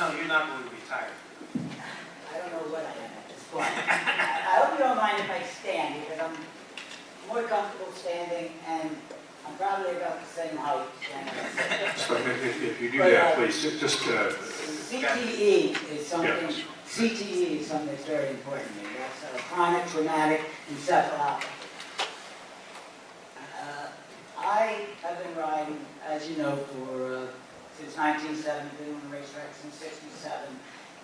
tell me you're not going to retire. I don't know what I am at this point. I hope you don't mind if I stand, because I'm more comfortable standing, and I'm probably about the same height standing. So if you do that, please, just... CTE is something, Yes. CTE is something that's very important to me. That's chronic traumatic encephalopathy. I have been riding, as you know, for since 1970, been on the racetrack since '67.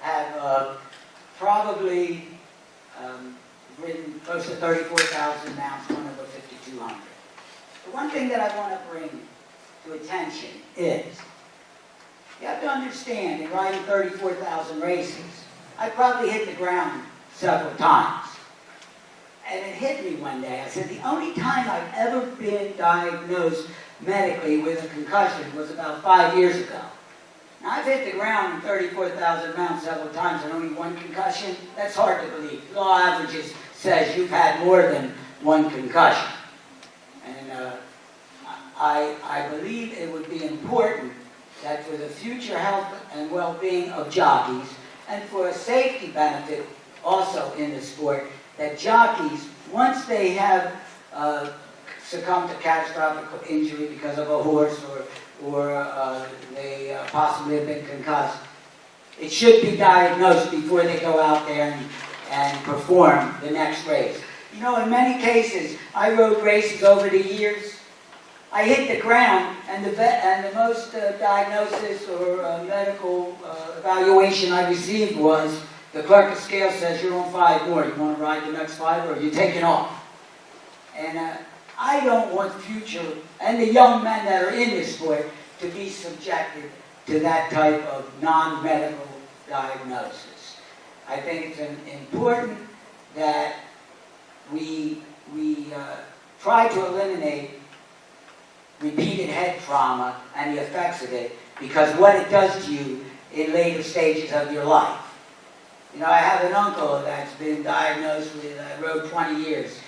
Have probably ridden close to 34,000 mounts, one over 5,200. The one thing that I want to bring to attention is you have to understand, in riding 34,000 races, I probably hit the ground several times. And it hit me one day. I said, the only time I've ever been diagnosed medically with a concussion was about 5 years ago. Now, I've hit the ground in 34,000 mounts several times and only one concussion. That's hard to believe. Law averages says you've had more than one concussion. And I believe it would be important that for the future health and well-being of jockeys, and for a safety benefit also in the sport, that jockeys, once they have succumbed to catastrophic injury because of a horse or they possibly have been concussed, it should be diagnosed before they go out there and perform the next race. You know, in many cases, I rode races over the years. I hit the ground, and the most diagnosis or medical evaluation I received was, the clerk of scale says you're on 5 more. You want to ride the next 5, or you're taking off? And I don't want future, and the young men that are in this sport, to be subjected to that type of non-medical diagnosis. I think it's important that we try to eliminate repeated head trauma and the effects of it, because what it does to you in later stages of your life. You know, I have an uncle that's been diagnosed with rode 20 years.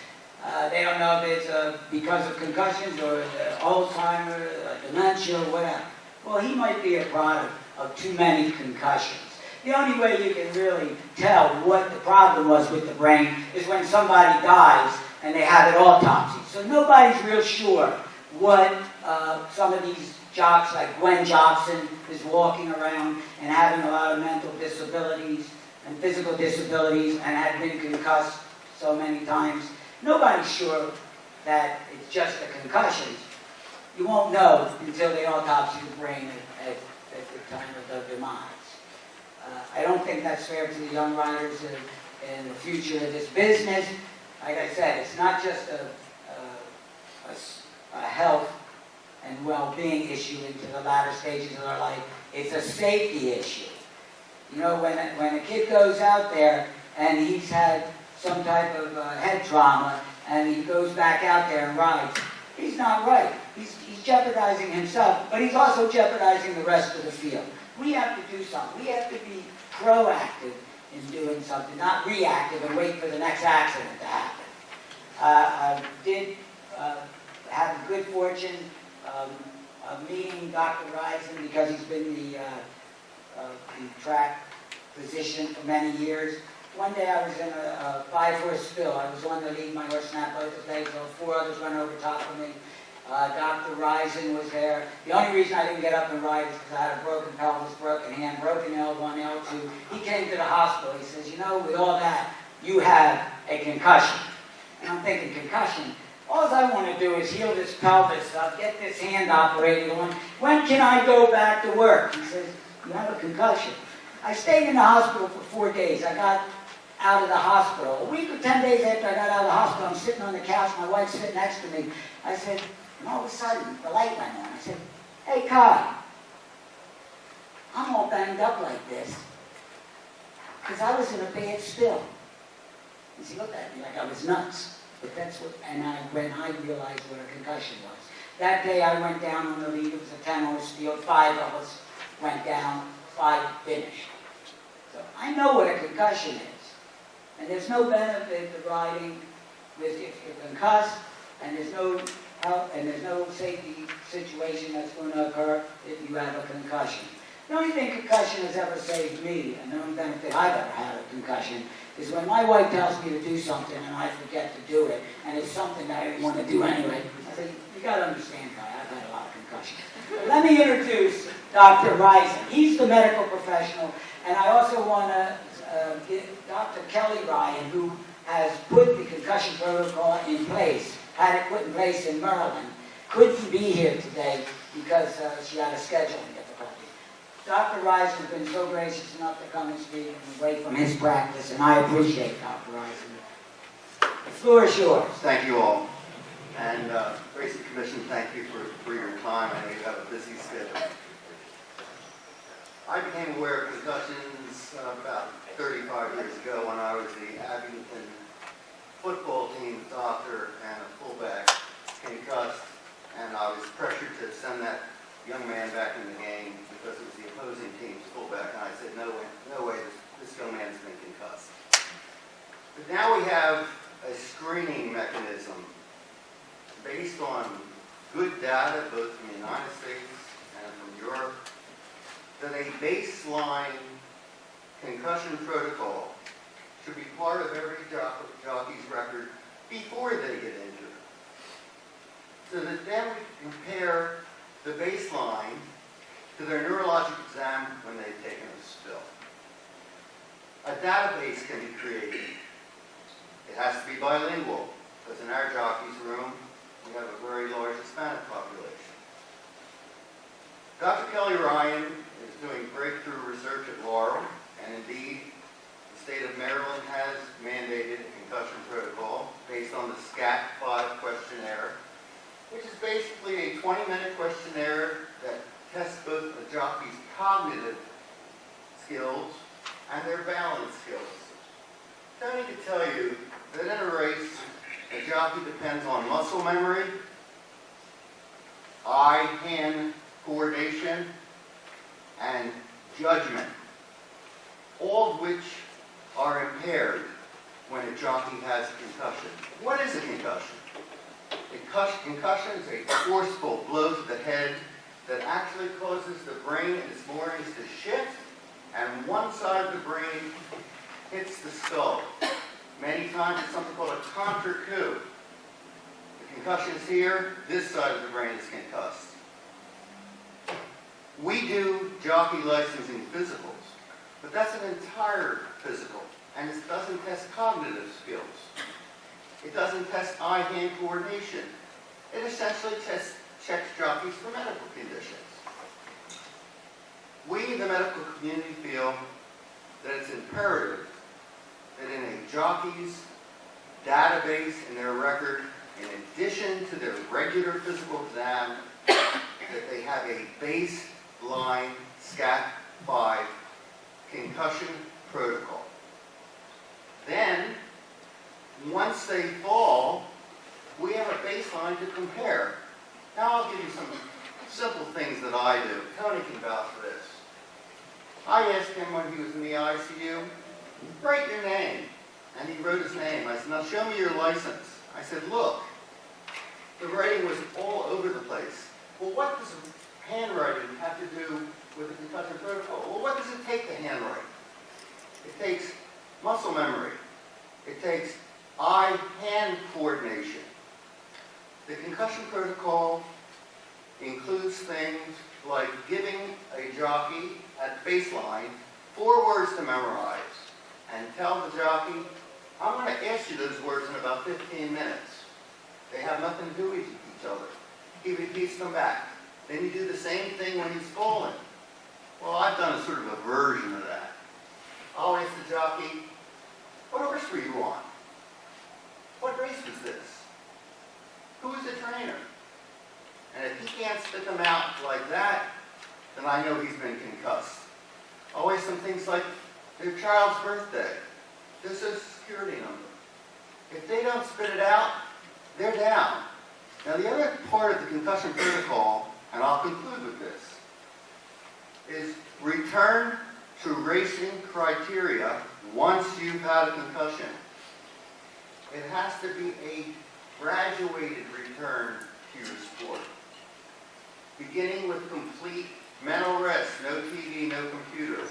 They don't know if it's because of concussions or Alzheimer's, dementia, or whatever. Well, he might be a product of too many concussions. The only way you can really tell what the problem was with the brain is when somebody dies and they have an autopsy. So nobody's real sure what some of these jocks, like Gwen Johnson, is walking around and having a lot of mental disabilities and physical disabilities and had been concussed so many times. Nobody's sure that it's just a concussion. You won't know until they autopsy the brain at the time of the demise. I don't think that's fair to the young riders in the future of this business. Like I said, it's not just a health and well-being issue into the latter stages of their life. It's a safety issue. You know, when a kid goes out there and he's had some type of head trauma and he goes back out there and rides, he's not right. He's jeopardizing himself, but he's also jeopardizing the rest of the field. We have to do something. We have to be proactive in doing something, not reactive and wait for the next accident to happen. I did have the good fortune of meeting Dr. Rizer, because he's been the track physician for many years. One day I was in a 5-horse spill. I was on the lead, my horse snapped both his legs, so 4 others went over top of me. Dr. Rizer was there. The only reason I didn't get up and ride is because I had a broken pelvis, broken hand, broken L1, L2. He came to the hospital. He says, you know, with all that, you have a concussion. And I'm thinking, concussion? All I want to do is heal this pelvis up, get this hand operated on. When can I go back to work? He says, you have a concussion. I stayed in the hospital for 4 days. I got out of the hospital. A week or 10 days after I got out of the hospital, I'm sitting on the couch, my wife's sitting next to me. I said, and all of a sudden, the light went on. I said, hey, Kai, I'm all banged up like this because I was in a bad spill. And she looked at me like I was nuts. But that's what, and when I realized what a concussion was. That day I went down on the lead. It was a 10-horse field. 5 of us went down, 5 finished. So I know what a concussion is. And there's no benefit to riding with if you're concussed, and there's no help, and there's no safety situation that's going to occur if you have a concussion. The only thing concussion has ever saved me, and the only benefit I've ever had of concussion, is when my wife tells me to do something and I forget to do it, and it's something that I didn't want to do anyway. I say, you got to understand, guy, I've had a lot of concussions. But let me introduce Dr. Rizer. He's the medical professional, and I also want to give Dr. Kelly Ryan, who has put the concussion protocol in place, had it put in place in Maryland, couldn't be here today because she had a scheduling difficulty. Dr. Rizer has been so gracious enough to come and speak and away from his practice, and I appreciate Dr. Rizer. The floor is yours. Thank you all. And Racing Commission, thank you for your time. I know you have a busy schedule. I became aware of concussions about 35 years ago when I was the Abington football team doctor and a fullback concussed, and I was pressured to send that young man back in the game because it was the opposing team's fullback, and I said, no way, this young man's been concussed. But now we have a screening mechanism based on good data, both from the United States and from Europe, that a baseline concussion protocol should be part of every jockey's record before they get injured. So that then we can compare the baseline to their neurologic exam when they've taken a spill. A database can be created. It has to be bilingual, because in our jockey's room, we have a very large Hispanic population. Dr. Kelly Ryan is doing breakthrough research at Laurel, and indeed, the state of Maryland has mandated a concussion protocol based on the SCAT-5 questionnaire, which is basically a 20-minute questionnaire that tests both the jockey's cognitive skills and their balance skills. Tony can tell you that in a race, a jockey depends on muscle memory, eye-hand coordination, and judgment, all of which are impaired when a jockey has a concussion. What is a concussion? A concussion is a forceful blow to the head that actually causes the brain and its moorings to shift, and one side of the brain hits the skull. Many times it's something called a contre coup. The concussion is here, this side of the brain is concussed. We do jockey licensing physicals, but that's an entire physical, and it doesn't test cognitive skills. It doesn't test eye-hand coordination. It essentially checks jockeys for medical conditions. We, the medical community, feel that it's imperative that in a jockey's database in their record, in addition to their regular physical exam, that they have a baseline SCAT-5 concussion protocol. Then, once they fall, we have a baseline to compare. Now I'll give you some simple things that I do. Tony can vouch for this. I asked him when he was in the ICU, write your name. And he wrote his name. I said, now show me your license. I said, look, the writing was all over the place. Well, what does handwriting have to do with the concussion protocol? Well, what does it take to handwrite? It takes muscle memory. It takes eye-hand coordination. The concussion protocol includes things like giving a jockey at baseline 4 words to memorize and tell the jockey, I'm going to ask you those words in about 15 minutes. They have nothing to do with each other. He repeats them back. Then you do the same thing when he's falling. Well, I've done a sort of a version of that. I'll ask the jockey, what horse were you on? What race was this? Who was the trainer? And if he can't spit them out like that, then I know he's been concussed. I'll ask them things like their child's birthday, their social security number. If they don't spit it out, they're down. Now the other part of the concussion protocol, and I'll conclude with this, is return to racing criteria once you've had a concussion. It has to be a graduated return to your sport, beginning with complete mental rest, no TV, no computer,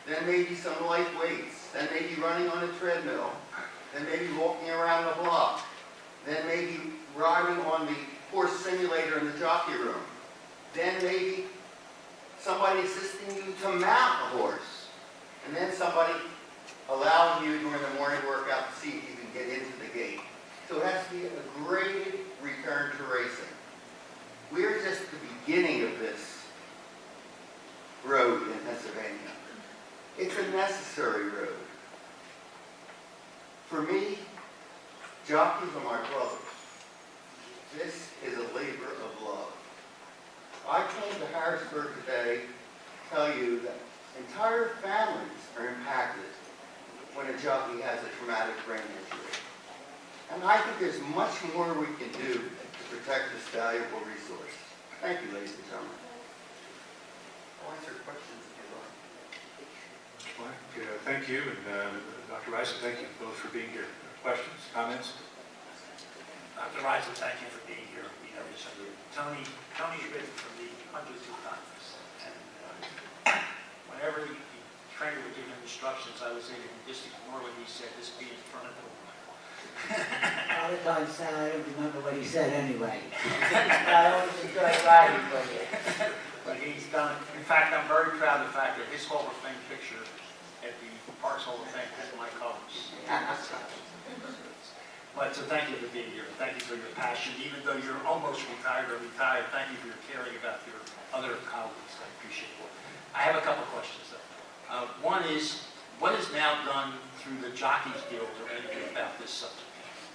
then maybe some light weights, then maybe running on a treadmill, then maybe walking around the block, then maybe riding on the horse simulator in the jockey room, then maybe somebody assisting you to mount a horse, and then somebody allowing you during the morning workout to see if you can get into the gate. So it has to be a graded return to racing. We're just at the beginning of this road in Pennsylvania. It's a necessary road. For me, jockeys are my brothers. This is a labor of love. I came to Harrisburg today to tell you that entire families are impacted when a jockey has a traumatic brain injury. And I think there's much more we can do to protect this valuable resource. Thank you, ladies and gentlemen. I'll answer questions if you like. Well, thank you, and Dr. Rizer, thank you both for being here. Questions, comments? Dr. Rizer, thank you for being here. You know, Tony's written for me hundreds of times, and whenever the trainer would give him instructions, I was able to disagree when he said, "This be in front of the woman." A lot of times, Sal, I don't remember what he said anyway. I always enjoy riding for you. But he's done. In fact, I'm very proud of the fact that his Hall of Fame picture at the Parks Hall of Fame has my colors. But so thank you for being here. Thank you for your passion. Even though you're almost retired or retired, thank you for your caring about your other colleagues. I appreciate it. I have a couple of questions, though. One is, what is now done through the Jockeys Guild or anything about this subject?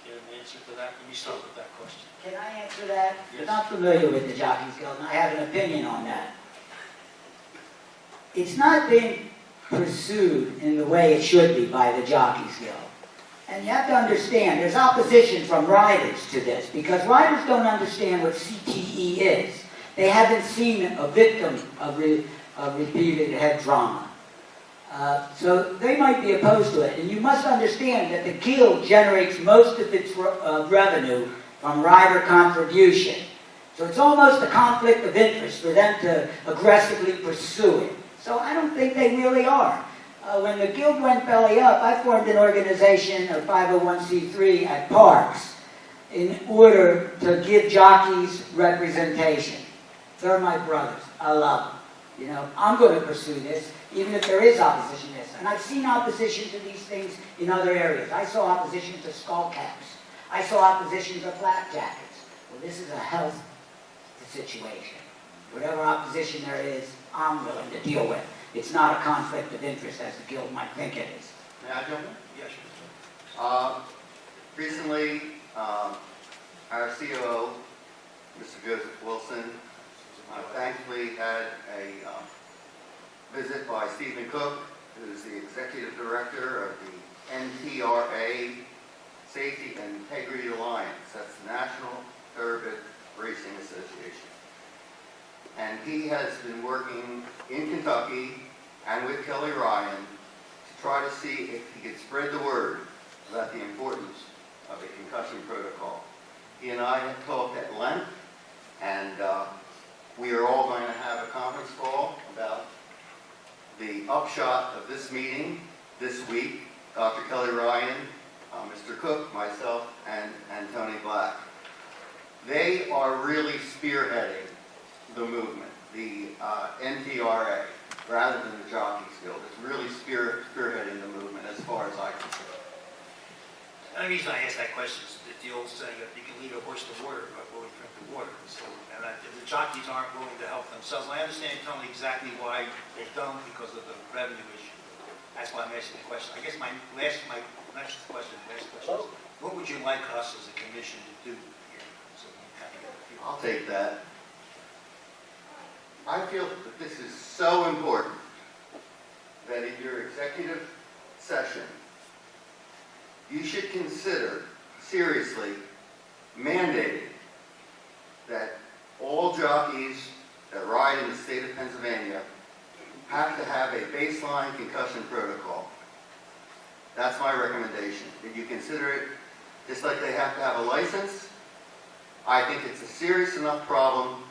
Get an answer to that? Let me start with that question. Can I answer that? Yes. I'm not familiar with the Jockeys Guild, and I have an opinion on that. It's not being pursued in the way it should be by the Jockeys Guild. And you have to understand, there's opposition from riders to this, because riders don't understand what CTE is. They haven't seen a victim of repeated head trauma. So they might be opposed to it. And you must understand that the Guild generates most of its revenue from rider contribution. So it's almost a conflict of interest for them to aggressively pursue it. So I don't think they really are. When the Guild went belly up, I formed an organization, a 501c3 at Parks, in order to give jockeys representation. They're my brothers. I love them. You know, I'm going to pursue this, even if there is opposition to this. And I've seen opposition to these things in other areas. I saw opposition to skull caps. I saw opposition to flak jackets. Well, this is a health situation. Whatever opposition there is, I'm willing to deal with. It's not a conflict of interest as the Guild might think it is. May I jump in? Yes, sure. Recently, our COO, Mr. Joseph Wilson, thankfully had a visit by Stephen Cook, who's the Executive Director of the NTRA Safety and Integrity Alliance. That's the National Thoroughbred Racing Association. And he has been working in Kentucky and with Kelly Ryan to try to see if he could spread the word about the importance of a concussion protocol. He and I have talked at length, and we are all going to have a conference call about the upshot of this meeting this week. Dr. Kelly Ryan, Mr. Cook, myself, and Tony Black. They are really spearheading the movement, the NTRA, rather than the Jockeys Guild. It's really spearheading the movement as far as I can see. The only reason I ask that question is that the old saying that you can lead a horse to water, but will he drink the water? So, and the jockeys aren't willing to help themselves. I understand, Tony, exactly why they don't, because of the revenue issue. That's why I'm asking the question. I guess my next question is, what would you like us as a commission to do here? So we kind of get a feel. I'll take that. I feel that this is so important that in your executive session, you should consider seriously mandating that all jockeys that ride in the state of Pennsylvania have to have a baseline concussion protocol. That's my recommendation. That you consider it just like they have to have a license. I think it's a serious enough problem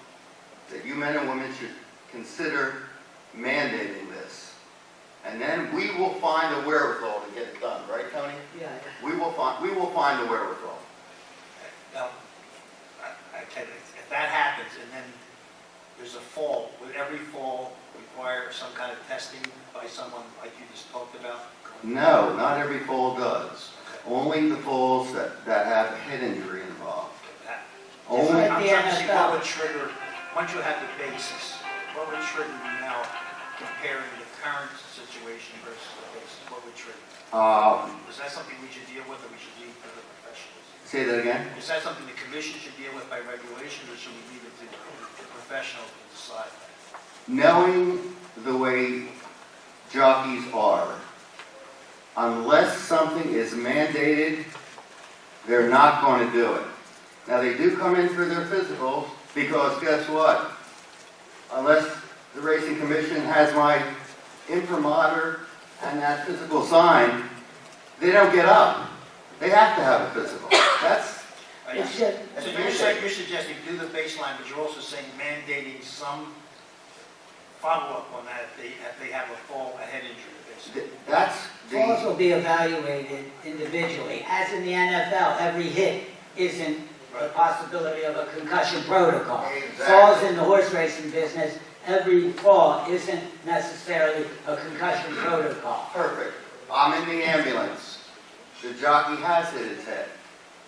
that you men and women should consider mandating this. And then we will find the wherewithal to get it done, right, Tony? Yeah. We will find the wherewithal. Now, I tell you, if that happens and then there's a fall, would every fall require some kind of testing by someone like you just talked about? No, not every fall does. Only the falls that have a head injury involved. Only, like I'm the trying to see NFL. what would trigger, once you have the basis, what would trigger you now comparing the current situation versus the basis? What would trigger? Is that something we should deal with or we should leave for the professionals? say that again? Is that something the commission should deal with by regulation or should we leave it to the professionals to decide? Knowing the way jockeys are, unless something is mandated, they're not going to do it. Now, they do come in for their physicals because guess what? Unless the Racing Commission has my imprimatur and that physical sign, they don't get up. They have to have a physical. That's It's just, So you're suggesting do the baseline, but you're also saying mandating some follow-up on that if they have a fall, a head injury, basically. that's falls the will be evaluated individually. As in the NFL, every hit isn't a possibility of a concussion protocol. Exactly. Falls in the horse racing business, every fall isn't necessarily a concussion protocol. perfect. I'm in the ambulance. The jockey has hit his head.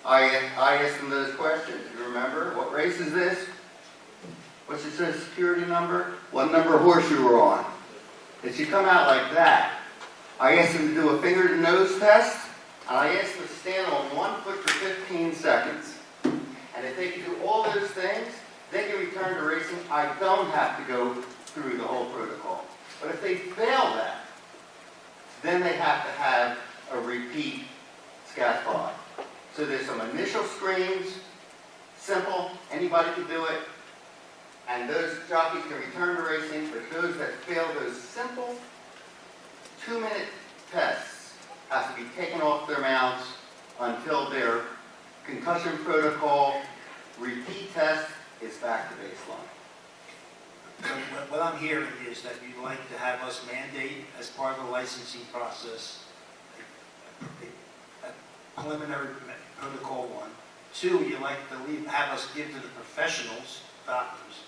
I asked him those questions. You remember? What race is this? What's your social security number? What number horse you were on? It should come out like that. I asked him to do a finger to nose test, and I asked him to stand on 1 foot for 15 seconds. And if they can do all those things, they can return to racing. I don't have to go through the whole protocol. But if they fail that, then they have to have a repeat scat pod. So there's some initial screens, simple, anybody can do it, and those jockeys can return to racing, but those that fail those simple 2-minute tests have to be taken off their mounts until their concussion protocol repeat test is back to baseline. So what I'm hearing is that you'd like to have us mandate as part of the licensing process a preliminary protocol 1. 2, you'd like to have us give to the professionals, doctors,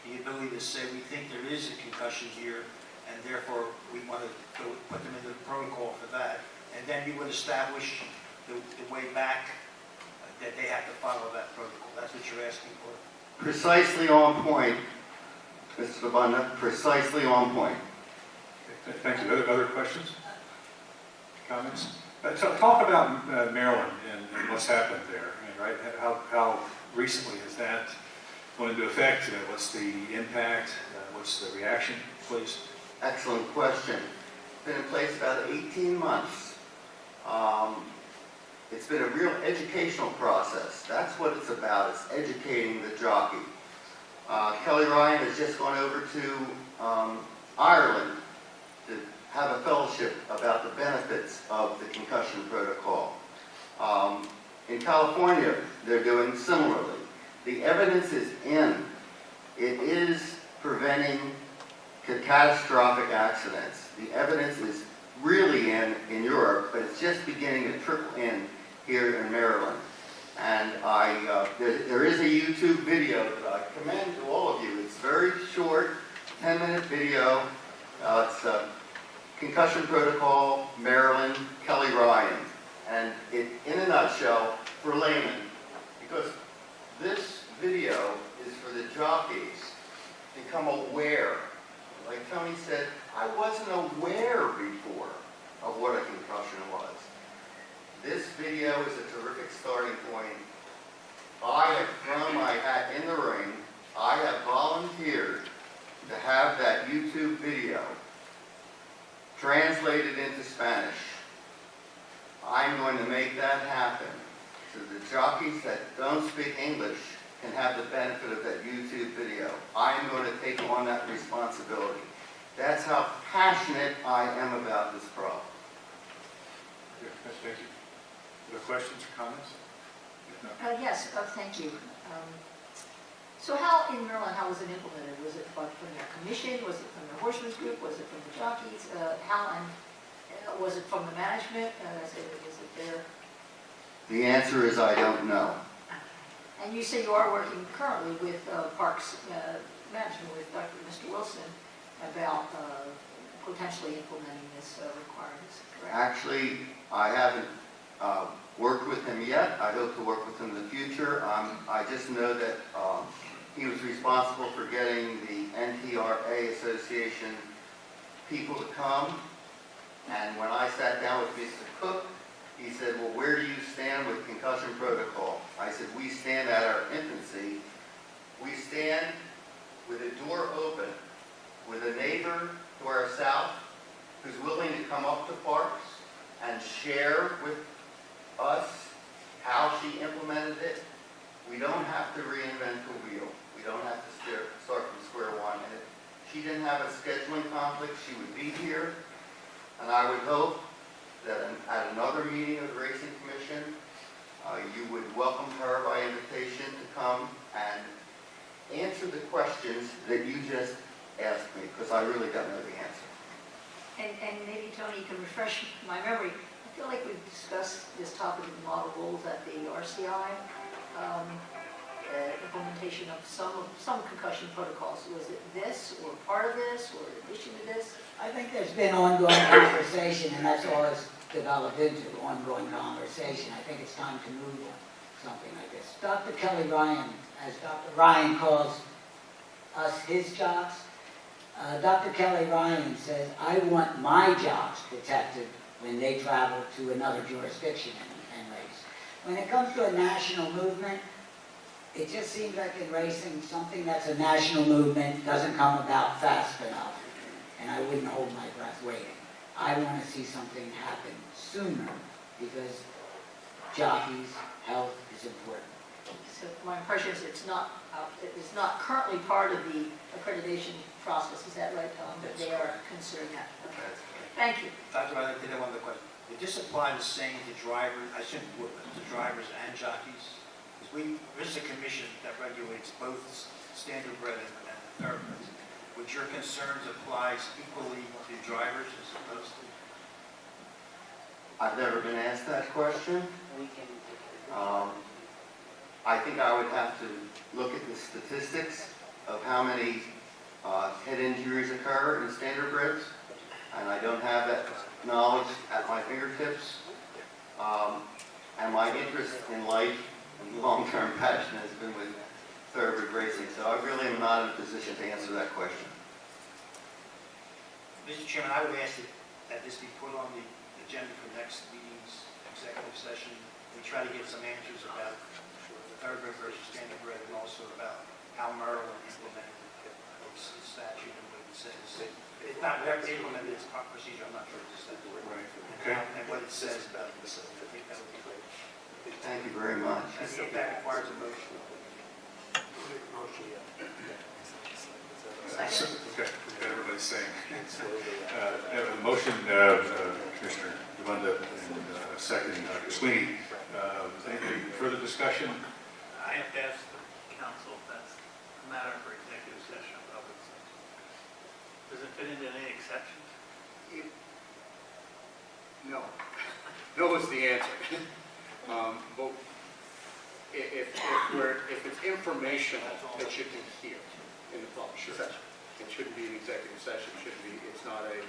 the ability to say we think there is a concussion here and therefore we want to put them into the protocol for that. And then you would establish the way back that they have to follow that protocol. That's what you're asking for. Precisely on point, Mr. Labunda, precisely on point. Thank you. Other questions? Comments? So talk about Maryland and what's happened there, right? How recently has that gone into effect? What's the impact? What's the reaction, please? Excellent question. Been in place about 18 months. It's been a real educational process. That's what it's about, is educating the jockey. Kelly Ryan has just gone over to Ireland to have a fellowship about the benefits of the concussion protocol. In California, they're doing similarly. The evidence is in. It is preventing catastrophic accidents. The evidence is really in Europe, but it's just beginning to trickle in here in Maryland. And there is a YouTube video that I commend to all of you. It's very short, 10-minute video. It's Concussion Protocol, Maryland, Kelly Ryan. And it, in a nutshell, for laymen, because this video is for the jockeys to become aware. Like Tony said, I wasn't aware before of what a concussion was. This video is a terrific starting point. I have thrown my hat in the ring. I have volunteered to have that YouTube video translated into Spanish. I'm going to make that happen so the jockeys that don't speak English can have the benefit of that YouTube video. I'm going to take on that responsibility. That's how passionate I am about this problem. Thank you. Other questions or comments? If not, Yes, thank you. So how, in Maryland, how was it implemented? Was it from their commission? Was it from the horsemen's group? Was it from the jockeys? Was it from the management? Was it there? The answer is I don't know. And you say you are working currently with Parks Management, with Mr. Wilson, about potentially implementing this requirement, correct? Actually, I haven't worked with him yet. I hope to work with him in the future. I just know that he was responsible for getting the NTRA Association people to come. And when I sat down with Mr. Cook, he said, well, where do you stand with concussion protocol? I said, we stand at our infancy. We stand with a door open, with a neighbor to our south who's willing to come up to Parks and share with us how she implemented it. We don't have to reinvent the wheel. We don't have to start from square one. And if she didn't have a scheduling conflict, she would be here. And I would hope that at another meeting of the Racing Commission, you would welcome her by invitation to come and answer the questions that you just asked me, because I really don't know the answer. And maybe, Tony, you can refresh my memory. I feel like we've discussed this topic of model rules at the RCI, implementation of some concussion protocols. Was it this, or part of this, or in addition to this? I think there's been ongoing conversation, and that's all it's developed into, ongoing conversation. I think it's time to move on something like this. Dr. Kelly Ryan, as Dr. Ryan calls us his jocks, Dr. Kelly Ryan says, I want my jocks protected when they travel to another jurisdiction and race. When it comes to a national movement, it just seems like in racing, something that's a national movement doesn't come about fast enough. And I wouldn't hold my breath waiting. I want to see something happen sooner because jockeys' health is important. So my impression is it's not currently part of the accreditation process. Is that right, Tom? That they are considering that. Okay. Thank you. Dr. Rizer, I did have one other question. Would this apply the same to drivers, I shouldn't put to drivers and jockeys? Because this is a commission that regulates both standardbred and thoroughbreds. Would your concerns apply equally to drivers as opposed to? I've never been asked that question. I think I would have to look at the statistics of how many head injuries occur in standardbreds, and I don't have that knowledge at my fingertips. And my interest in life and long-term passion has been with thoroughbred racing, so I really am not in a position to answer that question. Mr. Chairman, I would ask that this be put on the agenda for next meeting's executive session. We try to get some answers about thoroughbred versus standardbred, and also about how Maryland implemented the statute and what it says. It's not implemented its procedure, I'm not sure what it says. Right. Okay. And what it says about this. I think that would be great. Thank you very much. I think that requires a motion. Okay, everybody's saying. Have a motion, Commissioner Devunda, and a second, Dr. Sweeney. Any further discussion? I have to ask the council if that's a matter for executive session or public session. Does it fit into any exceptions? No. No is the answer. But if it's informational, it should be here in the public session. It shouldn't be an executive session. It shouldn't be. It's not a.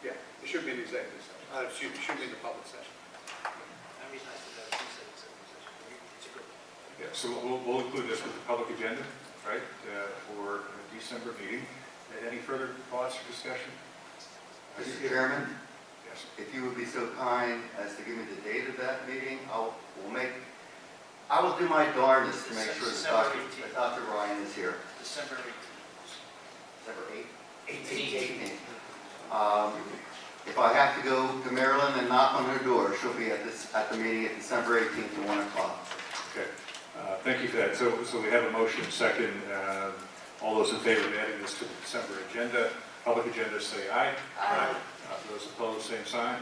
Yeah. It should be an executive session. It should be in the public session. The reason I said that is he said executive session. It's a good. Yeah, so we'll include this with the public agenda, right, for a December meeting. Any further thoughts or discussion? Mr. Chairman, Yes. if you would be so kind as to give me the date of that meeting, I will do my darndest to make sure that Dr. Ryan is here. December 18th. December 18th. If I have to go to Maryland and knock on her door, she'll be at the meeting at December 18th at 1 o'clock. Okay. Thank you for that. So we have a motion second. All those in favor of adding this to the December agenda, public agenda, say aye. Aye. Those opposed, same sign.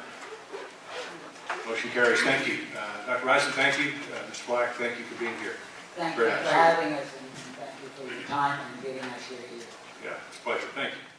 Motion carries. Thank you. Dr. Rizer, thank you. Mr. Black, thank you for being here. Thank you Very for nice. having us, and thank you for your time and giving us your ear. Yeah, it's a pleasure. Thank you.